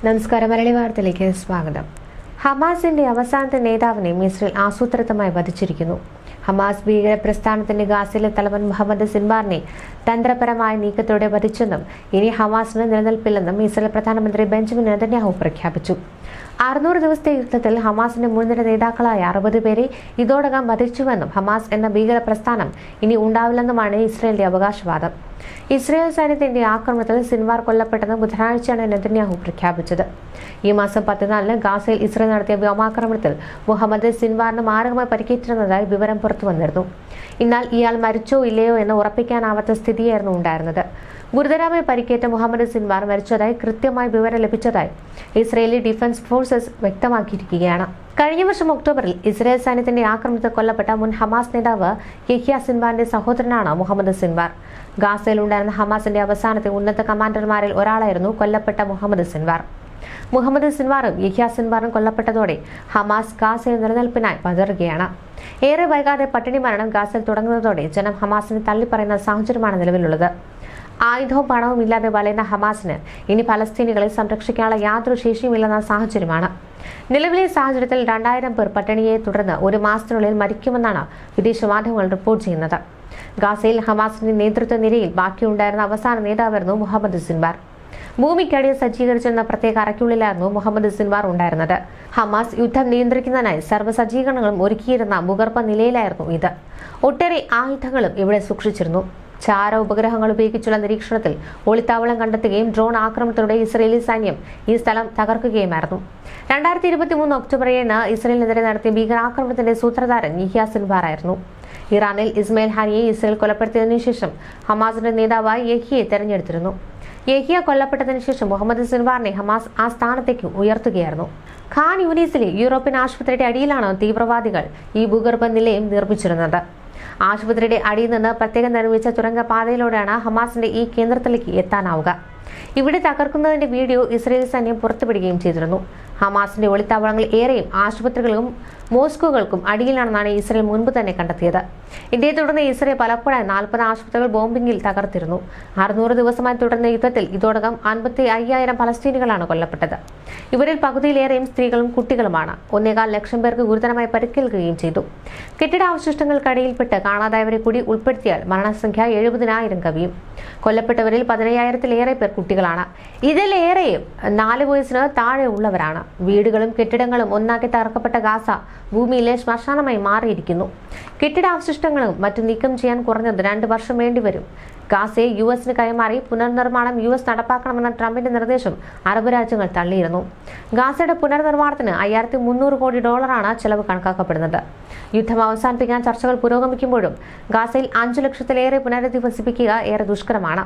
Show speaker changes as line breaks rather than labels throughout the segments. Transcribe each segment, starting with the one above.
നമസ്കാരം. മലയാളി വാർത്തയിലേക്ക് സ്വാഗതം. ഹമാസിന്റെ അവസാനത്തെ നേതാവിനെ ഇസ്രയേൽ ആസൂത്രിതമായി വധിച്ചിരിക്കുന്നു. ഹമാസ് ഭീകര പ്രസ്ഥാനത്തിന്റെ ഗാസയിലെ തലവൻ മുഹമ്മദ് സിൻവാറിനെ തന്ത്രപരമായ നീക്കത്തോടെ വധിച്ചെന്നും ഇനി ഹമാസിന് നിലനിൽപ്പില്ലെന്നും ഇസ്രയേൽ പ്രധാനമന്ത്രി ബെഞ്ചമിൻ നെതന്യാഹു പ്രഖ്യാപിച്ചു. 600 ദിവസത്തെ യുദ്ധത്തിൽ ഹമാസിന്റെ മുൻനിര നേതാക്കളായ 60 പേരെ ഇതോടകം വധിച്ചുവെന്നും ഹമാസ് എന്ന ഭീകര പ്രസ്ഥാനം ഇനി ഉണ്ടാവില്ലെന്നുമാണ് ഇസ്രയേലിന്റെ അവകാശവാദം. ഇസ്രയേൽ സൈന്യത്തിന്റെ ആക്രമണത്തിൽ സിൻവാർ കൊല്ലപ്പെട്ടെന്ന് ബുധനാഴ്ചയാണ് നെതന്യാഹു പ്രഖ്യാപിച്ചത്. ഈ മാസം 14-ന് ഗാസയിൽ ഇസ്രയേൽ നടത്തിയ വ്യോമാക്രമണത്തിൽ മുഹമ്മദ് സിൻവാറിന് മാരകമായി പരിക്കേറ്റിരുന്നതായി വിവരം പുറത്തുവന്നിരുന്നു. എന്നാൽ ഇയാൾ മരിച്ചോ ഇല്ലയോ എന്ന് ഉറപ്പിക്കാനാവാത്ത സ്ഥിതിയായിരുന്നു ഉണ്ടായിരുന്നത്. ഗുരുതരമായി പരിക്കേറ്റ മുഹമ്മദ് സിൻവാർ മരിച്ചതായി കൃത്യമായി വിവരം ലഭിച്ചതായി ഇസ്രയേലി ഡിഫൻസ് ഫോഴ്സസ് വ്യക്തമാക്കിയിരിക്കുകയാണ്. കഴിഞ്ഞ വർഷം ഒക്ടോബറിൽ ഇസ്രയേൽ സൈന്യത്തിന്റെ ആക്രമണത്തിൽ കൊല്ലപ്പെട്ട മുൻ ഹമാസ് നേതാവ് യഹ്യ സിൻവാറിന്റെ സഹോദരനാണ് മുഹമ്മദ് സിൻവാർ. ഗാസയിൽ ഉണ്ടായിരുന്ന ഹമാസിന്റെ അവസാനത്തെ ഉന്നത കമാൻഡർമാരിൽ ഒരാളായിരുന്നു കൊല്ലപ്പെട്ട മുഹമ്മദ് സിൻവാർ. മുഹമ്മദ് സിൻവാറും യഹ്യ സിൻവാറും കൊല്ലപ്പെട്ടതോടെ ഹമാസ് ഗാസയിൽ നിലനിൽപ്പിനായി പതറുകയാണ്. ഏറെ വൈകാതെ പട്ടിണി മരണം ഗാസയിൽ തുടങ്ങുന്നതോടെ ജനം ഹമാസിനെ തള്ളിപ്പറയുന്ന സാഹചര്യമാണ് നിലവിലുള്ളത്. ആയുധവും പണവും ഇല്ലാതെ വലയുന്ന ഹമാസിന് ഇനി ഫലസ്തീനികളെ സംരക്ഷിക്കാനുള്ള യാതൊരു ശേഷിയുമില്ലെന്ന സാഹചര്യമാണ്. നിലവിലെ സാഹചര്യത്തിൽ 2000 പേർ പട്ടിണിയെ തുടർന്ന് ഒരു മാസത്തിനുള്ളിൽ മരിക്കുമെന്നാണ് വിദേശ മാധ്യമങ്ങൾ റിപ്പോർട്ട് ചെയ്യുന്നത്. ഗാസയിൽ ഹമാസിന്റെ നേതൃത്വ നിരയിൽ ബാക്കിയുണ്ടായിരുന്ന അവസാന നേതാവായിരുന്നു മുഹമ്മദ് സിൻവാർ. ഭൂമിക്കടിയിൽ സജ്ജീകരിച്ചിരുന്ന പ്രത്യേക അറയ്ക്കുള്ളിലായിരുന്നു മുഹമ്മദ് സിൻവാർ ഉണ്ടായിരുന്നത്. ഹമാസ് യുദ്ധം നിയന്ത്രിക്കുന്നതിനായി സർവ്വസജ്ജീകരണങ്ങളും ഒരുക്കിയിരുന്ന ഭൂഗർഭ നിലയിലായിരുന്നു ഇത്. ഒട്ടേറെ ആയുധങ്ങളും ഇവിടെ സൂക്ഷിച്ചിരുന്നു. ചാര ഉപഗ്രഹങ്ങൾ ഉപയോഗിച്ചുള്ള നിരീക്ഷണത്തിൽ ഒളിത്താവളം കണ്ടെത്തുകയും ഡ്രോൺ ആക്രമണത്തിലൂടെ ഇസ്രയേലി സൈന്യം ഈ സ്ഥലം തകർക്കുകയുമായിരുന്നു. 2023 ഒക്ടോബർ 7-ന് ഇസ്രയേലിനെതിരെ നടത്തിയ ഭീകരാക്രമണത്തിന്റെ സൂത്രധാരൻ യഹ്യ സിൻവാർ ആയിരുന്നു. ഇറാനിൽ ഇസ്മയിൽ ഹാനിയെ ഇസ്രയേൽ കൊലപ്പെടുത്തിയതിനു ശേഷം ഹമാസിന്റെ നേതാവായി യഹ്യയെ തെരഞ്ഞെടുത്തിരുന്നു. യഹ്യ കൊല്ലപ്പെട്ടതിനു ശേഷം മുഹമ്മദ് സിൻവാറിനെ ഹമാസ് ആ സ്ഥാനത്തേക്ക് ഉയർത്തുകയായിരുന്നു. ഖാൻ യൂനീസിലെ യൂറോപ്യൻ ആശുപത്രിയുടെ അടിയിലാണ് തീവ്രവാദികൾ ഈ ഭൂഗർഭ നിലയം നിർമ്മിച്ചിരുന്നത്. ആശുപത്രിയുടെ അടിയിൽ നിന്ന് പ്രത്യേകം നിർമ്മിച്ച തുരങ്കപാതയിലൂടെയാണ് ഹമാസിന്റെ ഈ കേന്ദ്രത്തിലേക്ക് എത്താനാവുക. ഇവിടെ തകർക്കുന്നതിന്റെ വീഡിയോ ഇസ്രയേൽ സൈന്യം പുറത്തുവിടുകയും ചെയ്തിരുന്നു. ഹമാസിന്റെ ഒളിത്താവളങ്ങൾ ഏറെയും ആശുപത്രികൾക്കും മോസ്കുകൾക്കും അടിയിലാണെന്നാണ് ഇസ്രയേൽ മുൻപ് തന്നെ കണ്ടെത്തിയത്. ഇതേ തുടർന്ന് ഇസ്രയേൽ പലപ്പോഴായി 40 ആശുപത്രികൾ ബോംബിംഗിൽ തകർത്തിരുന്നു. 600 ദിവസമായി തുടർന്ന യുദ്ധത്തിൽ ഇതോടകം 55,000 ഫലസ്തീനികളാണ് കൊല്ലപ്പെട്ടത്. ഇവരിൽ പകുതിയിലേറെയും സ്ത്രീകളും കുട്ടികളുമാണ്. 1.25 ലക്ഷം പേർക്ക് ഗുരുതരമായി പരിക്കേൽക്കുകയും ചെയ്തു. കെട്ടിടാവശിഷ്ടങ്ങൾക്കടിയിൽപ്പെട്ട് കാണാതായവരെ കൂടി ഉൾപ്പെടുത്തിയാൽ മരണസംഖ്യ 70,000 കവിയും. കൊല്ലപ്പെട്ടവരിൽ 15,000-ലേറെ പേർ കുട്ടികളാണ്. ഇതിലേറെയും 4 വയസ്സിന് താഴെ ഉള്ളവരാണ്. വീടുകളും കെട്ടിടങ്ങളും ഒന്നാക്കി തകർക്കപ്പെട്ട ഗാസ ഭൂമിയിലെ ശ്മശാനമായി മാറിയിരിക്കുന്നു. കെട്ടിടാവശിഷ്ടങ്ങളും മറ്റും നീക്കം ചെയ്യാൻ കുറഞ്ഞത് 2 വർഷം വേണ്ടിവരും. ഗാസയെ US-ന് കൈമാറി പുനർനിർമ്മാണം US നടപ്പാക്കണമെന്ന ട്രംപിന്റെ നിർദ്ദേശം അറബ് രാജ്യങ്ങൾ തള്ളിയിരുന്നു. ഗാസയുടെ പുനർനിർമ്മാണത്തിന് $5,300 കോടി ചെലവ് കണക്കാക്കപ്പെടുന്നത്. യുദ്ധം അവസാനിപ്പിക്കാൻ ചർച്ചകൾ പുരോഗമിക്കുമ്പോഴും ഗാസയിൽ 5 ലക്ഷത്തിലേറെ പുനരധിവസിപ്പിക്കുക ഏറെ ദുഷ്കരമാണ്.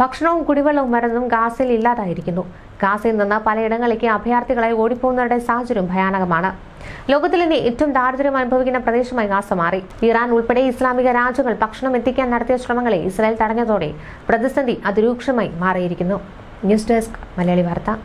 ഭക്ഷണവും കുടിവെള്ളവും മരുന്നും ഗാസയിൽ ഇല്ലാതായിരിക്കുന്നു. ഗാസയിൽ നിന്ന് പലയിടങ്ങളിലേക്ക് അഭയാർത്ഥികളായി ഓടിപ്പോകുന്നവരുടെ സാഹചര്യം ഭയാനകമാണ്. ലോകത്തിൽ തന്നെ ഏറ്റവും ദാരിദ്ര്യം അനുഭവിക്കുന്ന പ്രദേശമായി ഗാസ മാറി. ഇറാൻ ഉൾപ്പെടെ ഇസ്ലാമിക രാജ്യങ്ങൾ ഭക്ഷണം എത്തിക്കാൻ നടത്തിയ ശ്രമങ്ങളെ ഇസ്രായേൽ തടഞ്ഞതോടെ പ്രതിസന്ധി അതിരൂക്ഷമായി മാറിയിരിക്കുന്നു. ന്യൂസ് ഡെസ്ക് മലയാളി വാർത്ത.